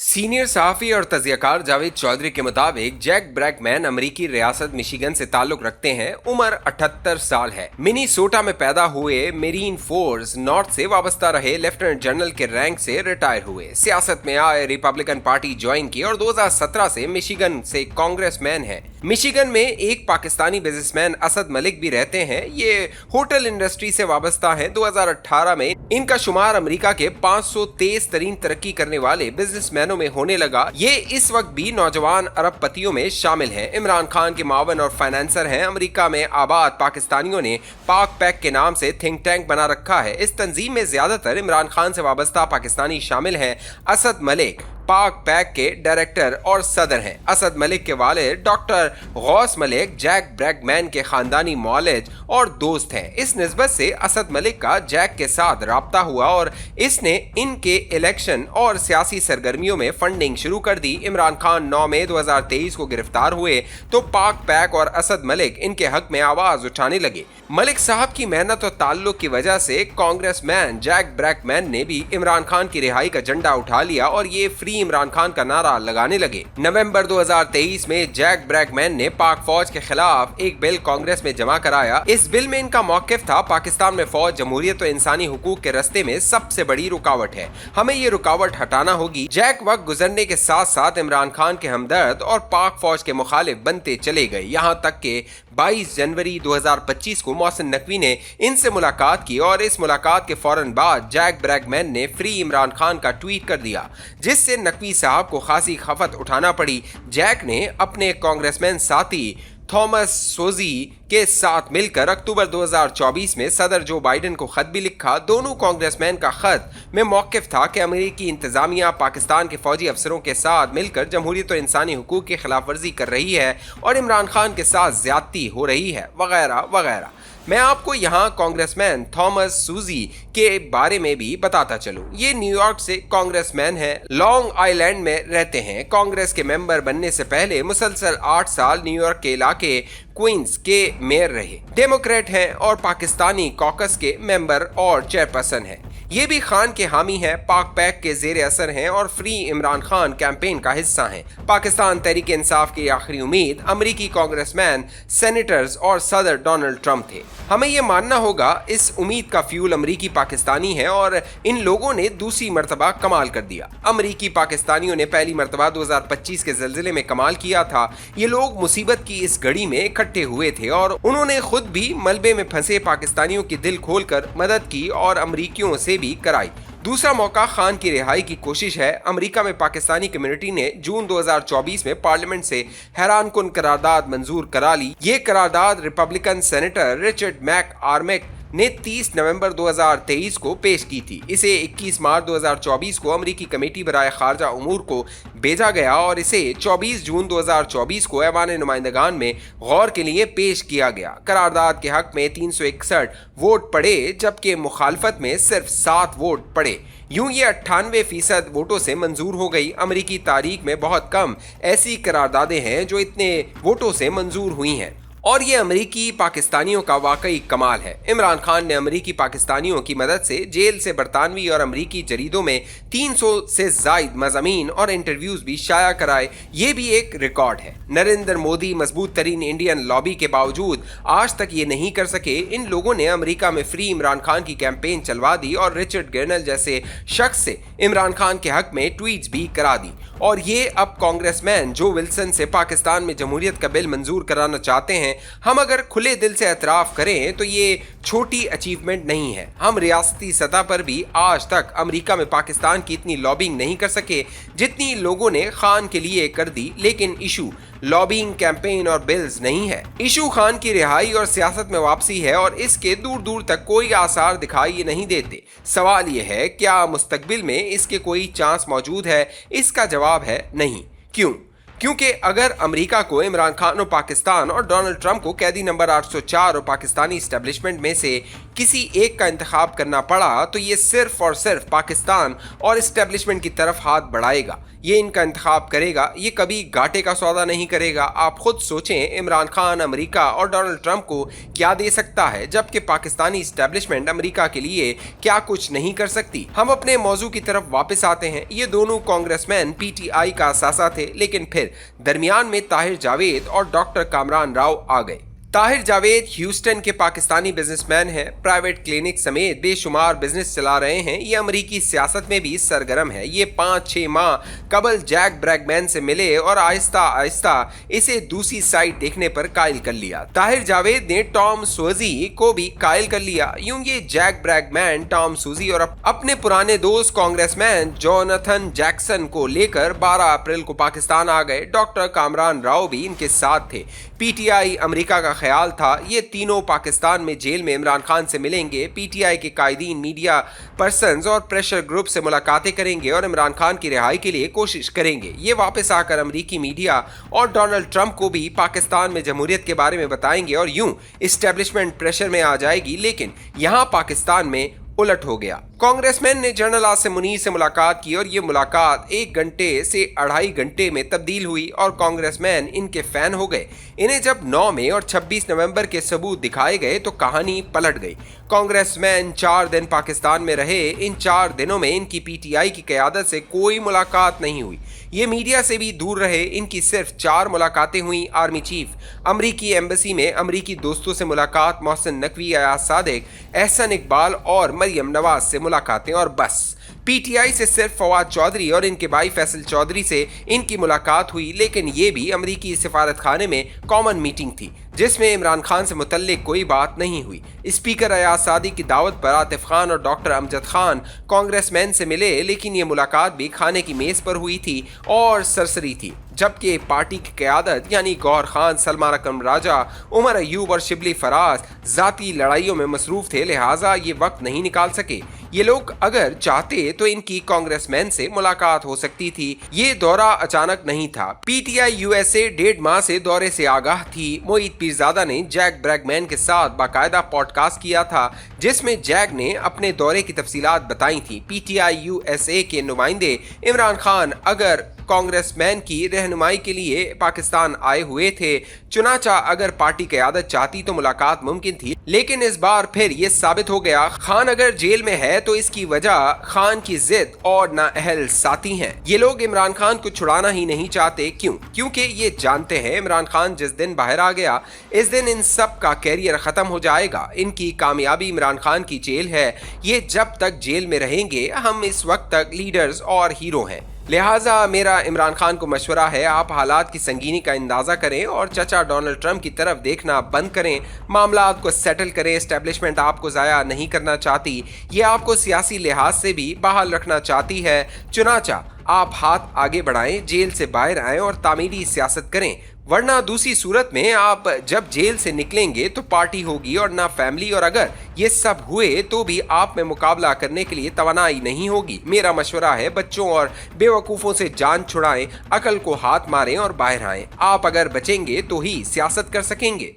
Senior सहाफ़ी और तज़कियाकार जावेद चौधरी के मुताबिक जैक ब्रैकमैन अमरीकी रियासत मिशिगन से ताल्लुक रखते हैं। उम्र 78 साल है। मिनीसोटा में पैदा हुए, मेरीन फोर्स नॉर्थ से वाबस्ता रहे, लेफ्टिनेंट जनरल के रैंक से रिटायर हुए, सियासत में आए, रिपब्लिकन पार्टी ज्वाइन की और 2017 से मिशिगन से कांग्रेसमैन है। मिशिगन में एक पाकिस्तानी बिजनेसमैन असद मलिक भी रहते हैं। ये होटल इंडस्ट्री से वाबस्ता हैं। 2018 में इनका शुमार अमेरिका के 500 तेज तरीन तरक्की करने वाले बिजनेसमैनों में होने लगा। ये इस वक्त भी नौजवान अरबपतियों में शामिल हैं। इमरान खान के मावन और फाइनेंसर हैं। अमेरिका में आबाद पाकिस्तानियों ने पाक पैक के नाम से थिंक टैंक बना रखा है। इस तंजीम में ज्यादातर इमरान खान से वाबस्ता पाकिस्तानी शामिल हैं। असद मलिक पाक पैक के डायरेक्टर और सदर हैं। असद मलिक के वालिद doctor Ghaus Malik Jack Brackman के खानदानी मौलिद और दोस्त हैं। इस निस्बत से असद मलिक का जैक के साथ राब्ता हुआ और इसने इनके इलेक्शन और सियासी सरगर्मियों में फंडिंग शुरू कर दी। इमरान खान 9 मई 2023 को गिरफ्तार हुए तो पाक पैक और असद मलिक इनके हक में आवाज उठाने लगे। मलिक साहब की मेहनत और ताल्लुक की वजह से कांग्रेसमैन जैक ब्रैकमैन ने भी इमरान खान की रिहाई का झंडा उठा लिया और ये फ्री इमरान खान का नारा लगाने लगे। नवंबर 2023 में जैक ब्रैकमैन ने पाक फौज के खिलाफ एक बिल कांग्रेस में जमा कराया। इस बिल में इनका मौकिफ था, पाकिस्तान में फौज जमहूरियत और इंसानी हुकूक के रास्ते में सबसे बड़ी रुकावट है, हमें ये रुकावट हटाना होगी। जैक वक्त गुजरने के साथ साथ इमरान खान के हमदर्द और पाक फौज के मुखालिफ बनते चले गए। यहाँ तक के 22 जनवरी 2025 को मोहसिन नकवी ने इनसे मुलाकात की और इस मुलाकात के फौरन बाद जैक ब्रैकमैन ने फ्री इमरान खान का ट्वीट कर दिया, जिससे नकवी साहब को खासी खफत उठाना पड़ी। जैक ने अपने कांग्रेसमैन साथी थॉमस सोजी के साथ मिलकर अक्टूबर 2024 में सदर जो बाइडेन को खत भी लिखा। दोनों कांग्रेसमैन का खत में मौकिफ था कि अमेरिकी इंतजामिया पाकिस्तान के फौजी अफसरों के साथ मिलकर जमहूरियत और इंसानी हुकूक की खिलाफ वर्जी कर रही है और इमरान खान के साथ ज्यादती हो रही है, वगैरह वगैरह। मैं आपको यहाँ कांग्रेसमैन थॉमस सूजी के बारे में भी बताता चलूं। ये न्यूयॉर्क से कांग्रेसमैन हैं, लॉन्ग आइलैंड में रहते हैं। कांग्रेस के मेंबर बनने से पहले मुसलसल 8 साल न्यूयॉर्क के इलाके क्वींस के मेयर रहे। डेमोक्रेट हैं और पाकिस्तानी कॉकस के मेंबर और चेयरपर्सन हैं। ये भी खान के हामी हैं, पाक पैक के जेर असर हैं और फ्री इमरान खान कैंपेन का हिस्सा हैं। पाकिस्तान तहरीक इंसाफ की आखिरी उम्मीद अमेरिकी कांग्रेसमैन, सेनेटर्स और सदर डोनाल्ड ट्रंप थे। हमें ये मानना होगा इस उम्मीद का फ्यूल अमेरिकी पाकिस्तानी है और इन लोगों ने दूसरी मर्तबा कमाल कर दिया। अमेरिकी पाकिस्तानियों ने पहली मर्तबा 2025 के ज़लज़ले में कमाल किया था। ये लोग मुसीबत की इस घड़ी में इकट्ठे हुए थे और उन्होंने खुद भी मलबे में फंसे पाकिस्तानियों की दिल खोलकर मदद की और अमेरिकियों से भी कराई। दूसरा मौका खान की रिहाई की कोशिश है। अमेरिका में पाकिस्तानी कम्युनिटी ने जून 2024 में पार्लियामेंट से हैरान कुन करारदाद मंजूर करा ली। ये करारदाद रिपब्लिकन सेनेटर रिचर्ड मैक आर्मेक ने 30 नवंबर 2023 को पेश की थी। इसे 21 मार्च 2024 को अमेरिकी कमेटी बराए खारजा उमूर को भेजा गया और इसे 24 जून 2024 को ऐवान नुमाइंदगान में गौर के लिए पेश किया गया। करारदाद के हक में 361 वोट पड़े जबकि मुखालफत में सिर्फ 7 वोट पड़े। यूं ये 98% वोटों से मंजूर हो गई। अमेरिकी तारीख में बहुत कम ऐसी करारदादें हैं जो इतने वोटों से मंजूर हुई हैं और ये अमेरिकी पाकिस्तानियों का वाकई कमाल है। इमरान खान ने अमेरिकी पाकिस्तानियों की मदद से जेल से बरतानवी और अमेरिकी जरीदों में 300 से जायद मज़ामीन और इंटरव्यूज भी शाया कराए। ये भी एक रिकॉर्ड है। नरेंद्र मोदी मजबूत तरीन इंडियन लॉबी के बावजूद आज तक ये नहीं कर सके। इन लोगों ने अमेरिका में फ्री इमरान खान की कैंपेन चलवा दी और रिचर्ड गर्नल जैसे शख्स से इमरान खान के हक में ट्वीट्स भी करा दी। और ये अब कांग्रेसमैन जो विल्सन से पाकिस्तान में जमहूरियत का बिल मंजूर कराना चाहते हैं। हम अगर खुले दिल से एतराफ़ करें तो ये छोटी अचीवमेंट नहीं है। हम रियासती सतह पर भी आज तक अमेरिका में पाकिस्तान की इतनी लॉबिंग नहीं कर सके जितनी लोगों ने खान के लिए कर दी। लेकिन इशू लॉबिंग, कैंपेन और बिल्स नहीं है। इशू खान की रिहाई और सियासत में वापसी है और इसके दूर दूर तक कोई आसार दिखाई नहीं देते। सवाल यह है, क्या मुस्तकबिल में इसके कोई चांस मौजूद है? इसका जवाब है नहीं। क्यों? क्योंकि अगर अमेरिका को इमरान खान और पाकिस्तान और डोनाल्ड ट्रंप को कैदी नंबर 804 और पाकिस्तानी एस्टेब्लिशमेंट में से किसी एक का इंतखाब करना पड़ा तो ये सिर्फ और सिर्फ पाकिस्तान और इस्टेब्लिशमेंट की तरफ हाथ बढ़ाएगा। ये इनका इंतखाब करेगा, ये कभी घाटे का सौदा नहीं करेगा। आप खुद सोचें, इमरान खान अमेरिका और डोनाल्ड ट्रंप को क्या दे सकता है, जबकि पाकिस्तानी इस्टेब्लिशमेंट अमेरिका के लिए क्या कुछ नहीं कर सकती। हम अपने मौजू की तरफ वापस आते हैं। ये दोनों कांग्रेसमैन पीटीआई का असासा थे, लेकिन फिर दरमियान में ताहिर जावेद और डॉक्टर कामरान राव आ गए। ताहिर जावेद ह्यूस्टन के पाकिस्तानी बिजनेसमैन हैं, प्राइवेट क्लिनिक समेत बेशुमार बिजनेस चला रहे हैं। ये अमेरिकी सियासत में भी सरगर्म है। ये 5-6 माह कबल जैक ब्रैगमैन से मिले और आहिस्ता आहिस्ता इसे दूसरी साइड देखने पर कायल कर लिया। ताहिर जावेद ने टॉम सूजी को भी कायल कर लिया। यूं ये जैक ब्रैगमैन, टॉम सूजी और अपने पुराने दोस्त कांग्रेसमैन जोनाथन जैक्सन को लेकर 12 अप्रैल को पाकिस्तान आ गए। डॉक्टर कामरान राव भी इनके साथ थे। पीटीआई अमेरिका का ख्याल था ये तीनों पाकिस्तान में जेल में इमरान खान से मिलेंगे। पीटीआई के कायदीन, मीडिया पर्सन्स और प्रेशर ग्रुप से मुलाकातें करेंगे और इमरान खान की रिहाई के लिए कोशिश करेंगे। ये वापस आकर अमेरिकी मीडिया और डोनाल्ड ट्रंप को भी पाकिस्तान में जमहूरियत के बारे में बताएंगे और यूं इस्टेब्लिशमेंट प्रेशर में आ जाएगी। लेकिन यहाँ पाकिस्तान में उलट हो गया। कांग्रेसमैन ने जनरल आसिम मुनीर से मुलाकात की और ये मुलाकात 1 घंटे से 2.5 घंटे में तब्दील हुई और कांग्रेसमैन इनके फैन हो गए। इन्हें जब 9 मई और 26 नवंबर के सबूत दिखाए गए तो कहानी पलट गई। कांग्रेसमैन 4 दिन पाकिस्तान में रहे। इन 4 दिनों में इनकी पीटीआई की क़यादत से कोई मुलाकात नहीं हुई। ये मीडिया से भी दूर रहे। इनकी सिर्फ 4 मुलाकातें हुई। आर्मी चीफ, अमरीकी एम्बेसी में अमरीकी दोस्तों से मुलाकात, मोहसिन नकवी, अयाज सादिक, एहसन इकबाल और मरियम नवाज से मुलाकातें और बस। पीटीआई से सिर्फ फवाद चौधरी और इनके भाई फैसल चौधरी से इनकी मुलाकात हुई, लेकिन ये भी अमरीकी सिफारत खाने में कॉमन मीटिंग थी जिसमें इमरान खान से मुतल्लिक कोई बात नहीं हुई। स्पीकर अयाज सादिक की दावत पर आतिफ खान और डॉक्टर अमजद खान कांग्रेसमैन से मिले, लेकिन ये मुलाकात भी खाने की मेज पर हुई थी और सरसरी थी। जबकि पार्टी की क़यादत यानी गौहर खान, सलमान अकरम राजा, उमर अयूब और शिबली फराज ज़ाती लड़ाइयों में मसरूफ थे, लिहाजा ये वक्त नहीं निकाल सके। ये लोग अगर चाहते तो इनकी कांग्रेसमैन से मुलाकात हो सकती थी। ये दौरा अचानक नहीं था। पीटीआई यूएसए 1.5 माह से दौरे से आगाह थी। मोईद पीरजादा ने जैक ब्रैगमैन के साथ बाकायदा पॉडकास्ट किया था जिसमें जैक ने अपने दौरे की तफसीलात बताई थी। पीटीआई यूएसए के नुमाइंदे इमरान खान अगर कांग्रेसमैन की रहनुमाई के लिए पाकिस्तान आए हुए थे, चुनाचा अगर पार्टी क़यादत चाहती तो मुलाकात मुमकिन थी, लेकिन इस बार फिर ये साबित हो गया खान अगर जेल में है तो इसकी वजह खान की जिद और नाअहल साथी हैं। ये लोग इमरान खान को छुड़ाना ही नहीं चाहते। क्यों? क्योंकि ये जानते हैं इमरान खान जिस दिन बाहर आ गया इस दिन इन सब का कैरियर खत्म हो जाएगा। इनकी कामयाबी इमरान खान की जेल है। ये जब तक जेल में रहेंगे हम इस वक्त तक लीडर्स और हीरो हैं। लिहाजा मेरा इमरान खान को मशवरा है, आप हालात की संगीनी का अंदाज़ा करें और चचा डोनाल्ड ट्रंप की तरफ देखना बंद करें। मामलात को सेटल करें। एस्टेब्लिशमेंट आपको ज़ाया नहीं करना चाहती, ये आपको सियासी लिहाज से भी बहाल रखना चाहती है। चुनाचा आप हाथ आगे बढ़ाएं, जेल से बाहर आएं और तामीरी सियासत करें, वरना दूसरी सूरत में आप जब जेल से निकलेंगे तो पार्टी होगी और ना फैमिली, और अगर ये सब हुए तो भी आप में मुकाबला करने के लिए तवानाई नहीं होगी। मेरा मशवरा है, बच्चों और बेवकूफ़ों से जान छुड़ाएं, अकल को हाथ मारें और बाहर आएं। आप अगर बचेंगे तो ही सियासत कर सकेंगे।